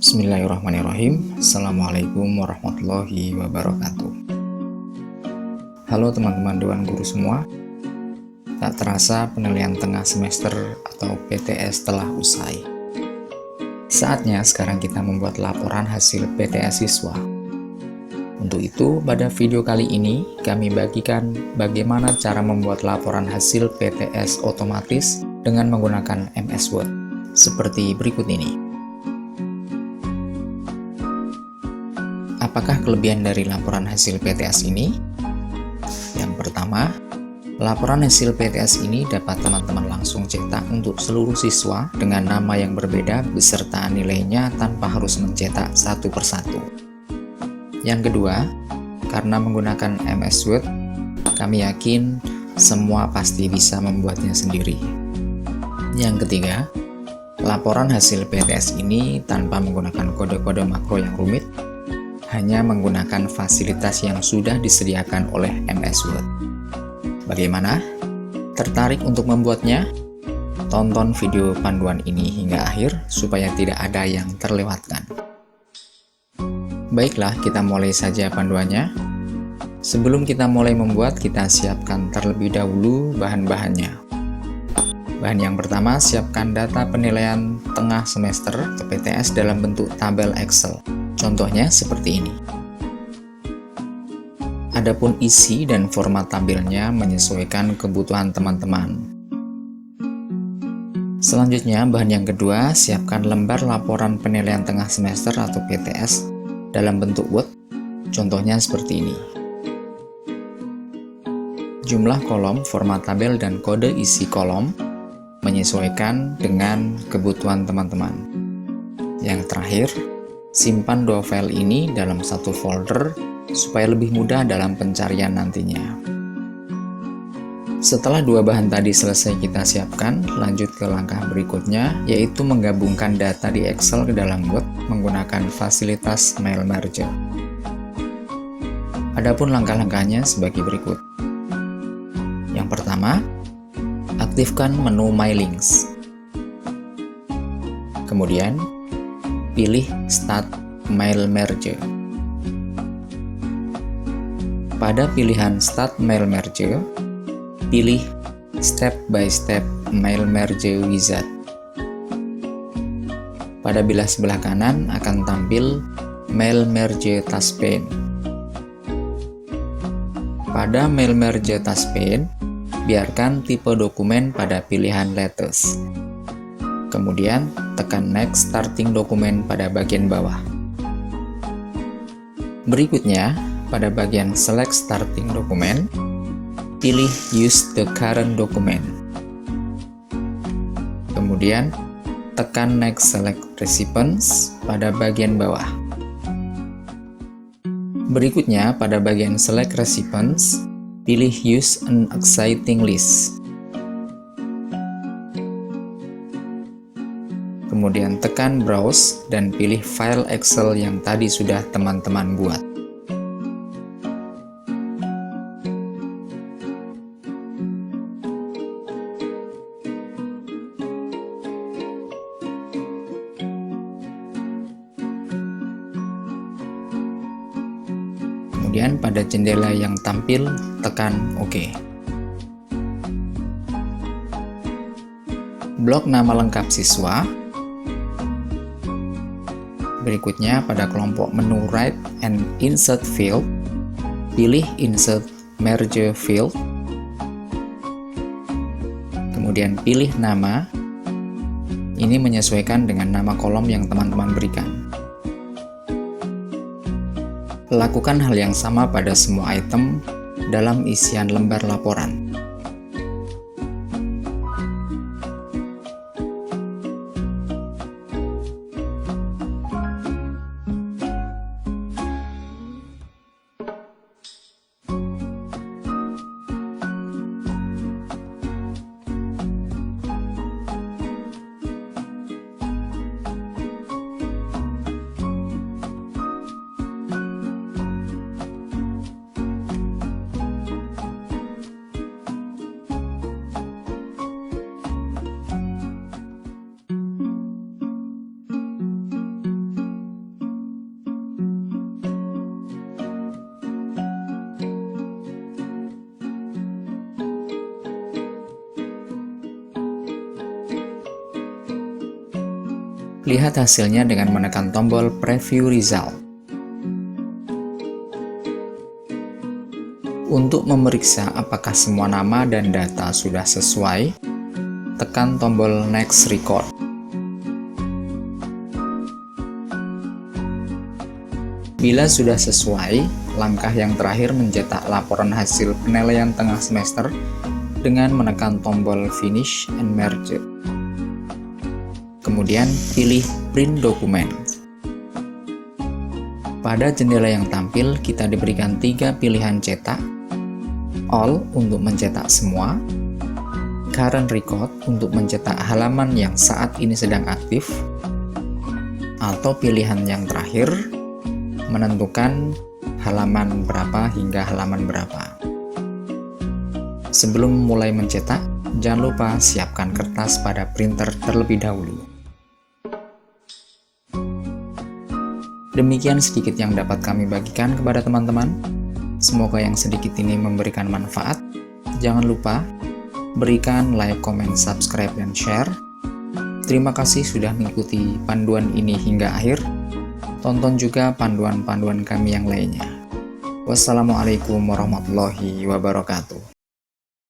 Bismillahirrahmanirrahim. Assalamualaikum warahmatullahi wabarakatuh. Halo teman-teman Dewan Guru semua. Tak terasa penilaian tengah semester atau PTS telah usai. Saatnya sekarang kita membuat laporan hasil PTS siswa. Untuk itu, pada video kali ini kami bagikan bagaimana cara membuat laporan hasil PTS otomatis dengan menggunakan MS Word. Seperti berikut ini. Apakah kelebihan dari laporan hasil PTS ini? Yang pertama, laporan hasil PTS ini dapat teman-teman langsung cetak untuk seluruh siswa dengan nama yang berbeda beserta nilainya tanpa harus mencetak satu persatu. Yang kedua, karena menggunakan MS Word, kami yakin semua pasti bisa membuatnya sendiri. Yang ketiga, laporan hasil PTS ini tanpa menggunakan kode-kode makro yang rumit, hanya menggunakan fasilitas yang sudah disediakan oleh MS Word. Bagaimana? Tertarik untuk membuatnya? Tonton video panduan ini hingga akhir supaya tidak ada yang terlewatkan. Baiklah, kita mulai saja panduannya. Sebelum kita mulai membuat, kita siapkan terlebih dahulu bahan-bahannya. Bahan yang pertama, siapkan data penilaian tengah semester atau PTS dalam bentuk tabel Excel. Contohnya seperti ini. Adapun isi dan format tabelnya menyesuaikan kebutuhan teman-teman. Selanjutnya, bahan yang kedua, siapkan lembar laporan penilaian tengah semester atau PTS dalam bentuk Word. Contohnya seperti ini. Jumlah kolom, format tabel, dan kode isi kolom menyesuaikan dengan kebutuhan teman-teman. Yang terakhir, simpan dua file ini dalam satu folder supaya lebih mudah dalam pencarian nantinya. Setelah dua bahan tadi selesai kita siapkan, lanjut ke langkah berikutnya, yaitu menggabungkan data di Excel ke dalam Word menggunakan fasilitas Mail Merge. Adapun langkah-langkahnya sebagai berikut. Yang pertama, aktifkan menu My Links. Kemudian, pilih Start Mail Merge. Pada pilihan Start Mail Merge, pilih Step by Step Mail Merge Wizard. Pada bilah sebelah kanan akan tampil Mail Merge Taskpane. Pada Mail Merge Taskpane, biarkan tipe dokumen pada pilihan Latest. Kemudian, tekan Next Starting Dokumen pada bagian bawah. Berikutnya, pada bagian Select Starting Dokumen, pilih Use the Current Document. Kemudian, tekan Next Select Recipients pada bagian bawah. Berikutnya, pada bagian Select Recipients, pilih Use an Exciting List. Kemudian tekan Browse dan pilih file Excel yang tadi sudah teman-teman buat. Kemudian pada jendela yang tampil, tekan OK. Blok nama lengkap siswa. Berikutnya pada kelompok menu Write and Insert Field, pilih Insert Merge Field. Kemudian pilih nama. Ini menyesuaikan dengan nama kolom yang teman-teman berikan. Lakukan hal yang sama pada semua item dalam isian lembar laporan. Lihat hasilnya dengan menekan tombol Preview Result. Untuk memeriksa apakah semua nama dan data sudah sesuai, tekan tombol Next Record. Bila sudah sesuai, langkah yang terakhir mencetak laporan hasil penilaian tengah semester dengan menekan tombol Finish and Merge. Kemudian pilih Print Dokumen. Pada jendela yang tampil, kita diberikan 3 pilihan cetak: All untuk mencetak semua, Current Record untuk mencetak halaman yang saat ini sedang aktif, atau pilihan yang terakhir, menentukan halaman berapa hingga halaman berapa. Sebelum mulai mencetak, jangan lupa siapkan kertas pada printer terlebih dahulu. Demikian sedikit yang dapat kami bagikan kepada teman-teman. Semoga yang sedikit ini memberikan manfaat. Jangan lupa berikan like, comment, subscribe, dan share. Terima kasih sudah mengikuti panduan ini hingga akhir. Tonton juga panduan-panduan kami yang lainnya. Wassalamualaikum warahmatullahi wabarakatuh.